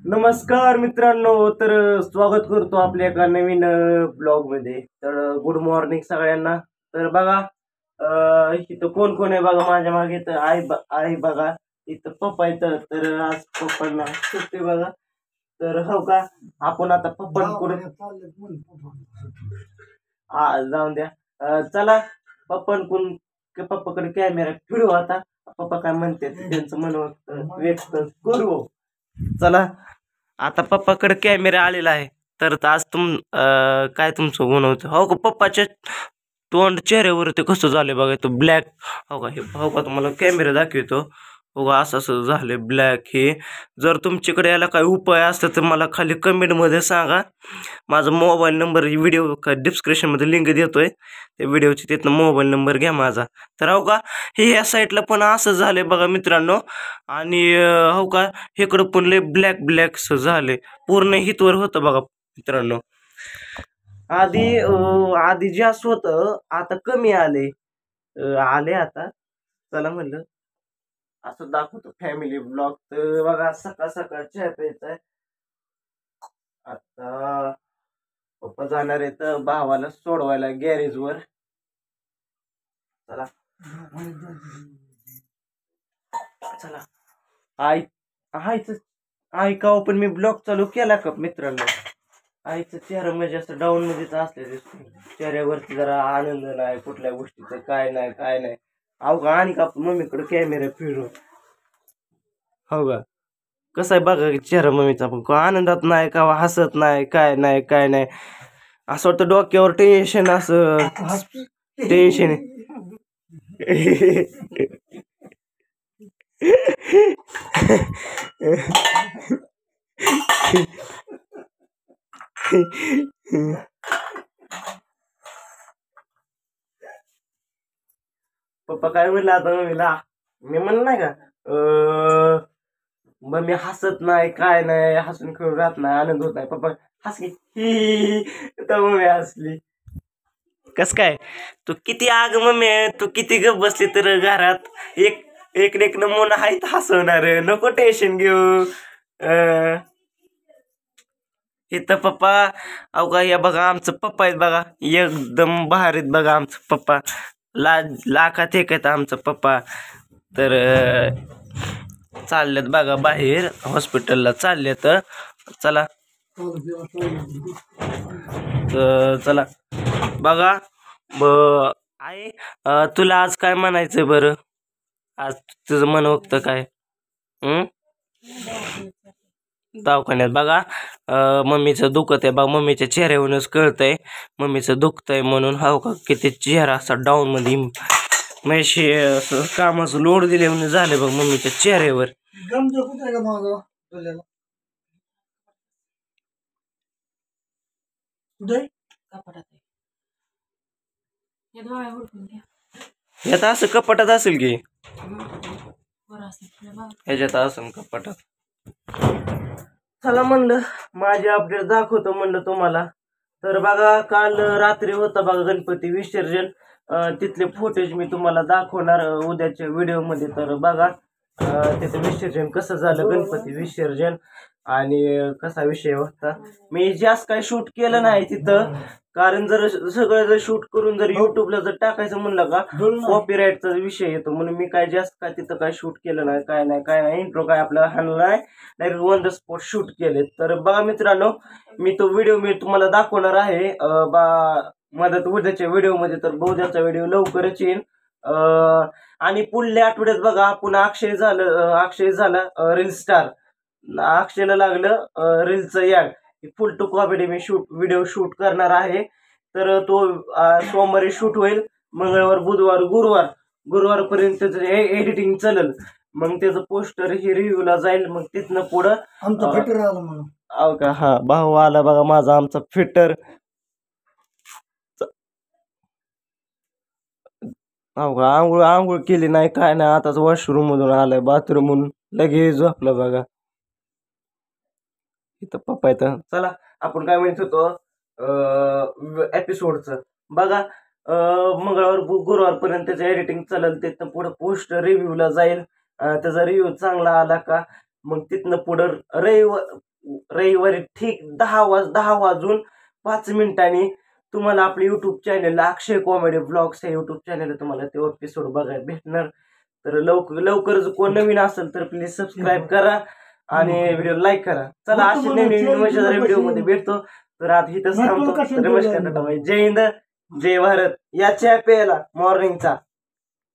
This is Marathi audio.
नमस्कार मित्रांनो. तर स्वागत करतो आपल्या एका नवीन ब्लॉग मध्ये. तर गुड मॉर्निंग सगळ्यांना. तर बघा, इथं कोण कोण आहे बघा माझ्या मागे. तर आई बघा, इथं पप्पा येतं. तर आज पप्पांना सुट्टी बघा. तर हो का, आपण आता पप्पांकडे जाऊन द्या. चला पप्पांकडून पप्पाकडे कॅमेरा फिरू. आता पप्पा काय म्हणते त्यांचं मन व्यक्त करू. चला, आता पप्पाकडे कॅमेरा आलेला आहे. तर आज काय तुमचं गुण होतं हो का. पप्पाच्या तोंड चेहऱ्यावरती कसं झालं बघा. तो ब्लॅक हो का. हे हो का, तुम्हाला कॅमेरा दाखवतो. हो का, असं असं झालं ब्लॅक हे. जर तुमच्याकडे याला काही उपाय असतं तर मला खाली कमेंटमध्ये सांगा. माझा मोबाईल नंबर व्हिडिओ का डिस्क्रिप्शनमध्ये लिंक देतोय, त्या व्हिडिओची तिथनं मोबाईल नंबर घ्या माझा. तर हो का, हे या साईडला पण असं झालंय बघा मित्रांनो. आणि हो का, इकडं पण लय ब्लॅक ब्लॅक झाले. पूर्ण हितवर होतं बघा मित्रांनो. आधी जास्त होतं, आता कमी आले. आले आता. चला म्हणलं असं दाखवतो फॅमिली ब्लॉग. तर बघा, सकाळ सकाळ चहा प्यायचा आहे. आता पप्पा जाणार आहे तर भावाला सोडवायला गॅरेज वर. चला चला. आई आईच ऐकावं, पण मी ब्लॉग चालू केला का मित्रांनो. आईचा चेहरा म्हणजे असं डाऊन मध्येच असले दिसतो. चेहऱ्यावरती जरा आनंद नाही कुठल्या गोष्टीचा. काय नाही काय नाही. अहो का, आणि का मम्मीकडे कॅमेरा फिरून हो का, कसं आहे बघा की चेहरा मम्मीचा. पण आनंदात नाही का, हसत नाही, काय नाही काय नाही. असं वाटतं डोक्यावर टेन्शन, असं टेन्शन. पप्पा काय म्हणलं आता मम्मीला. मी म्हणलं नाही का, मम्मी हसत नाही काय नाही, हसून खेळून राहत नाही, आनंद होत नाही. पप्पा हसली ही तर मम्मी हसली. कस काय, तू किती आग मम्मी, तू किती गप बसली तर घरात एक एक एक नमुना आहेत हसवणार. नको टेन्शन घेऊ. इथं पप्पा अहो का, या बघा आमचं पप्पा आहेत बघा. एकदम भारीत बघा आमचं पप्पा. लाखात एक आहेत आमचं पप्पा. तर चाललेत बघा बाहेर हॉस्पिटलला चाललेत. चला चला बघा. आई, तुला आज काय म्हणायचंय बरं. आज तुझं मन होतं काय. दवाखान्यात बघा. मम्मीचं दुखत आहे बघा. मम्मीच्या चेहऱ्यावरूनच कळतंय मम्मीचं दुखतंय म्हणून. हो का, किती चेहरा असा डाऊन मध्ये म्हणजे असं कामाचं लोड दिले म्हणून झालं बघ मम्मीच्या चेहऱ्यावर. यात असं कपाटात असेल की, ह्याच्यात असेल कपाटात. चला म्हणलं माझी अपडेट दाखवतो म्हणलं तुम्हाला. तर बघा, काल रात्री होता बघा गणपती विसर्जन. तिथले फुटेज मी तुम्हाला दाखवणार उद्याच्या व्हिडिओ मध्ये. तर बघा तिथं विसर्जन कसं झालं, गणपती विसर्जन, आणि कसा विषय होता. मी जास्त काही शूट केलं नाही तिथं, कारण जर सगळं जर शूट करून जर युट्यूबला जर टाकायचं म्हणलं का कॉपीराईटचा विषय येतो. म्हणून मी काय जास्त काय तिथं काय शूट केलं नाही, काय नाही काय नाही. इंट्रो काय आपल्याला हाणला नाही, direct on the spot shoot केले. तर बघा मित्रांनो, मी तो व्हिडिओ मी तुम्हाला दाखवणार आहे मदत उद्याच्या व्हिडिओमध्ये. तर उद्याचा व्हिडिओ लवकरच येईल. आणि पुढल्या आठवड्यात बघा आपण अक्षय झाला रील स्टार. अक्षयला लागलं रीलचं याड. फुल टू कॉमेडी मी व्हिडिओ शूट करणार आहे. तर तो सोमवारी शूट होईल. मंगळवार बुधवार गुरुवारपर्यंत एडिटिंग चालेल. मग त्याचं पोस्टर ही रिव्ह्यूला जाईल. मग तिथनं पुढं आमचा फिटर आला म्हणून का. हा, भाऊ आला बघा माझा आमचा फिटर. आंघोळ आंघोळ केली नाही काय नाही, आताच वॉशरूम मधून आलाय बाथरूम म्हणून लगेच झोपलं बघा. इथं पप्पा येतं. चला आपण काय म्हणत होतो एपिसोडचं बघा. मंगळवार गुरुवारपर्यंत त्याचं एडिटिंग चालेल. तिथनं पुढं पोस्ट रिव्ह्यूला जाईल. त्याचा रिव्ह्यू चांगला आला का मग तिथनं पुढं रविवारी ठीक 10 वाजून 5 मिनिटांनी तुम्हाला आपल्या युट्यूब चॅनल अक्षय कॉमेडी ब्लॉग्स या युट्यूब चॅनल तुम्हाला ते एपिसोड बघायला भेटणार. तर लवकर कोण नवीन असेल तर प्लीज सबस्क्राईब करा आणि व्हिडिओ लाईक करा. चला असे नवीन व्हिडिओ मध्ये भेटतो. तर आता इथंच थांबतो. नमस्कार, जय हिंद, जय भारत. या चहा प्यायला मॉर्निंगचा.